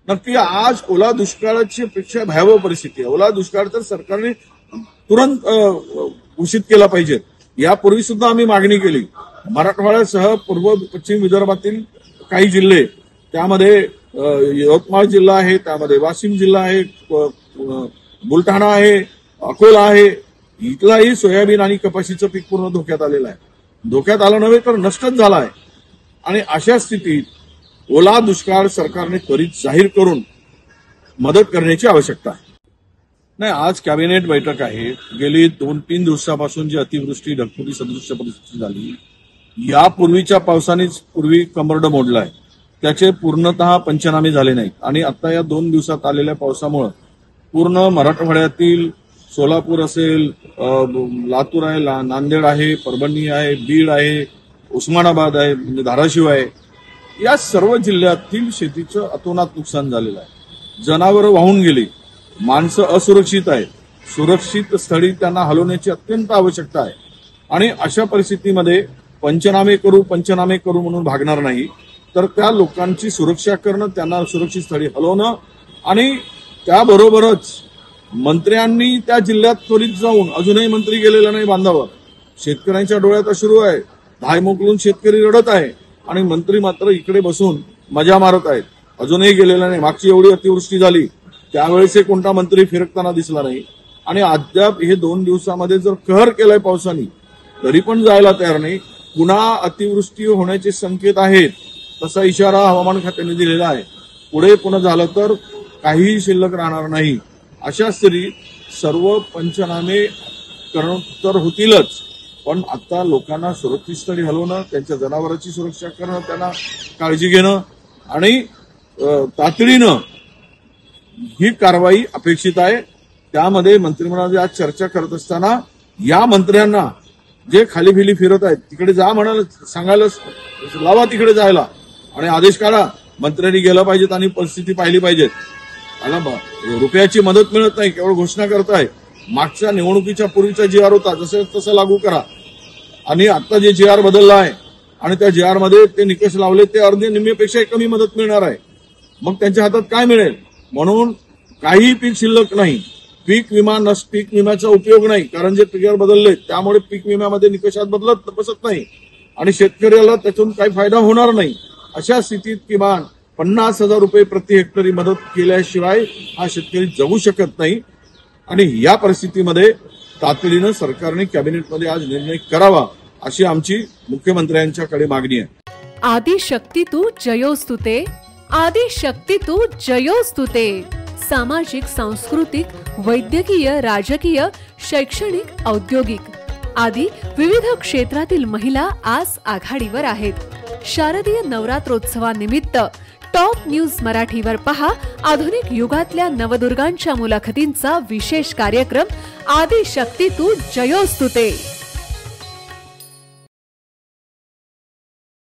नक्की आज ओला दुष्काळाची पेक्षा भयावह परिस्थिती आहे. ओला दुष्काळ तर सरकारने तुरंत घोषित केला पाहिजे. यापूर्वी सुद्धा आम्ही मागणी केली. मराठवाड्यासह पूर्व पश्चिम विदर्भातील काही जिल्हे, त्यामध्ये यवतमाळ जिल्हा आहे, त्यामध्ये वाशिम जिल्हा आहे, बुलढाणा आहे, अकोला आहे, इथलाही सोयाबीन आणि कपाशीचं पीक पूर्ण धोक्यात आलेलं आहे. धोक्यात आलं नव्हे तर नष्टच झाला आहे. आणि अशा स्थितीत ओला दुष्काळ सरकारने त्वरित जाहीर करून मदत करण्याची आवश्यकता आहे. नाही, आज कॅबिनेट बैठक आहे. गेली 2-3 दिवसापासून जी अतिवृष्टी ढगफुटी सदृश्य परिस्थिती झाली, यापूर्वीच्या पावसानेच पूर्वी कंबरडं मोडलं आहे. त्याचे पूर्णतः पंचनामे झाले नाहीत. आणि आता या 2 दिवसात आलेल्या पावसामुळे पूर्ण मराठवाड्यातील सोलापूर असेल, लातूर आहे, नांदेड आहे, परभणी आहे, बीड आहे, उस्मानाबाद आहे, म्हणजे धाराशिव आहे, या सर्व जिल्ह्यातील शेतीचं अतोनात नुकसान झालेलं आहे. जनावरं वाहून गेली, माणसं असुरक्षित आहेत. सुरक्षित स्थळी त्यांना हलवण्याची अत्यंत आवश्यकता आहे. आणि अशा परिस्थितीमध्ये पंचनामे करू म्हणून भागणार नाही, तर त्या लोकांची सुरक्षा करणं, त्यांना सुरक्षित स्थळी हलवणं आणि त्याबरोबरच मंत्र्यांनी त्या जिल्ह्यात त्वरित जाऊन, अजूनही मंत्री गेलेला नाही बांधावर, शेतकऱ्यांच्या डोळ्यात अश्रू आहे, धाय मोकलून शेतकरी रडत आहे आणि मंत्री मात्र इकडे बसून मजा मारत आहेत. अजूनही गेलेला नाही. मागची एवढी अतिवृष्टी झाली त्यावेळेस कोणता मंत्री फिरकताना दिसला नाही. आणि अद्याप हे 2 दिवसामध्ये जर कहर केलाय पावसाने तरी पण जायला तयार नाही. पुन्हा अतिवृष्टी होण्याचे संकेत आहेत, तसा इशारा हवामान खात्याने दिलेला आहे. पुढे पुन्हा झालं तर काहीही शिल्लक राहणार नाही. अशा स्थितीत सर्व पंचनामे करणं तर होतीलच, पण आता लोकांना सुरक्षित स्थळी हलवणं, त्यांच्या जनावरांची सुरक्षा करणं, त्यांना काळजी घेणं आणि तातडीनं ही कारवाई अपेक्षित आहे. त्यामध्ये मंत्रिमंडळाची आज चर्चा करत असताना या मंत्र्यांना जे खाली फिली फिरत आहेत तिकडे जा म्हणाल, सांगायला लावा तिकडे जायला आणि आदेश काढा. मंत्र्यांनी गेलं पाहिजेत आणि परिस्थिती पाहिली पाहिजेत. मला रुपयाची मदत मिळत नाही, केवळ घोषणा करताय. मागच्या निवडणुकीच्या पूर्वीचा GR होता जसं तसं लागू करा. आणि आता जे GR बदलला आहे आणि त्या GR मध्ये ते निकष लावले ते अर्धे निम्मेपेक्षा कमी मदत मिळणार आहे. मग त्यांच्या हातात काय मिळेल? म्हणून काही पीक शिल्लक नाही. पीक विम्याचा उपयोग नाही, कारण जे GR बदलले त्यामुळे पीक विम्यामध्ये निकषात बसत नाही आणि शेतकऱ्याला त्यातून काही फायदा होणार नाही. अशा स्थितीत किमान 50,000 रुपये प्रति हेक्टरी मदत केल्याशिवाय हा शेतकरी जगू शकत नाही. आणि या परिस्थितीमध्ये तातडीनं सरकारने कॅबिनेटमध्ये आज निर्णय करावा अशी आमची मुख्यमंत्र्यांच्याकडे मागणी आहे. आदिशक्ती तू जयोस्तुते, आदिशक्ती तू जयोस्तुते. सामाजिक, सांस्कृतिक, वैद्यकीय, राजकीय, शैक्षणिक, औद्योगिक आदी विविध क्षेत्रातील महिला आज आघाडीवर आहेत. शारदीय नवरात्रोत्सवानिमित्त टॉप न्यूज मराठीवर पहा आधुनिक युगातल्या नवदुर्गांच्या मुलाखतींचा विशेष कार्यक्रम आदिशक्ती तू जयोस्तुते.